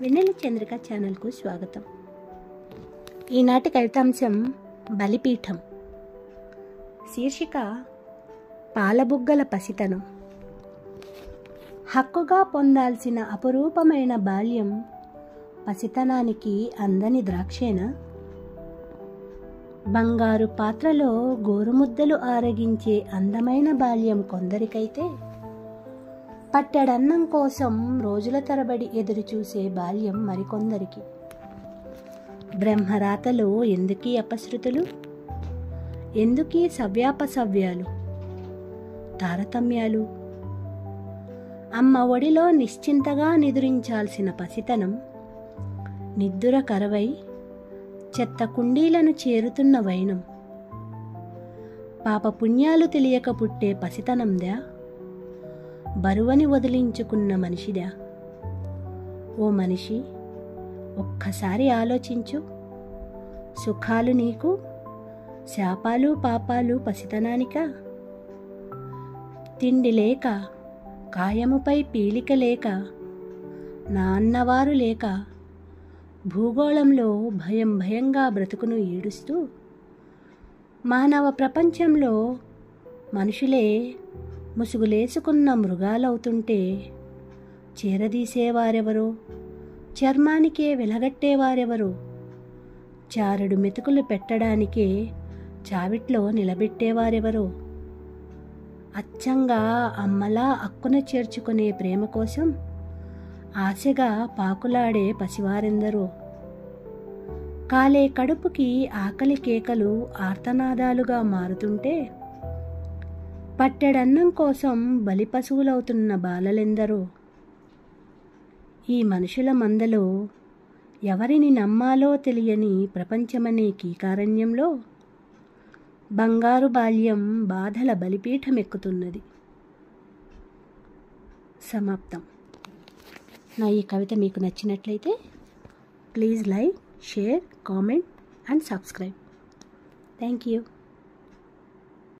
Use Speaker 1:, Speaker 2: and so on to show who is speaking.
Speaker 1: వెన్నెల చంద్రిక ఛానల్కు స్వాగతం. ఈనాటి కవితాంశం బలిపీఠం. శీర్షిక పాలబుగ్గల పసితనం. హక్కుగా పొందాల్సిన అపురూపమైన బాల్యం పసితనానికి అందని ద్రాక్షేనా? బంగారు పాత్రలో గోరుముద్దలు ఆరగించే అందమైన బాల్యం కొందరికైతే, పట్టెడన్నం కోసం రోజుల తరబడి ఎదురుచూసే బాల్యం మరికొందరికి. బ్రహ్మరాతలో ఎందుకీ అపశృతులు, ఎందుకీ సవ్యాపసవ్యాలు, తారతమ్యాలు? అమ్మ ఒడిలో నిశ్చింతగా నిదురించాల్సిన పసితనం నిద్దుర కరవై చెత్త కుండీలను చేరుతున్న వైనం. పాపపుణ్యాలు తెలియక పుట్టే పసితనందా, బరువని వదిలించుకున్న మనిషిదా? ఓ మనిషి, ఒక్కసారి ఆలోచించు. సుఖాలు నీకు, శాపాలు పాపాలు పసితనానికా? తిండి లేక, కాయముపై పీలిక లేక, నాన్నవారు లేక, భూగోళంలో భయం భయంగా బ్రతుకును ఈడుస్తూ, మానవ ప్రపంచంలో మనుషులే ముసుగులేసుకున్న మృగాలవుతుంటే చేరదీసేవారెవరో, చర్మానికే వెలగట్టేవారెవరో, చారుడు మెతుకులు పెట్టడానికే చావిట్లో నిలబెట్టేవారెవరో, అచ్చంగా అమ్మలా అక్కున చేర్చుకునే ప్రేమ కోసం ఆశగా పాకులాడే పసివారెందరో, కాలే కడుపుకి ఆకలి కేకలు ఆర్తనాదాలుగా మారుతుంటే పట్టెడన్నం కోసం బలి పశువులవుతున్న బాలలెందరో. ఈ మనుషుల మందలో ఎవరిని నమ్మాలో తెలియని ప్రపంచమనే కీకారణ్యంలో బంగారు బాల్యం బాధల బలిపీఠమెక్కుతున్నది. సమాప్తం. నా ఈ కవిత మీకు నచ్చినట్లయితే please like, share, comment and subscribe. Thank you.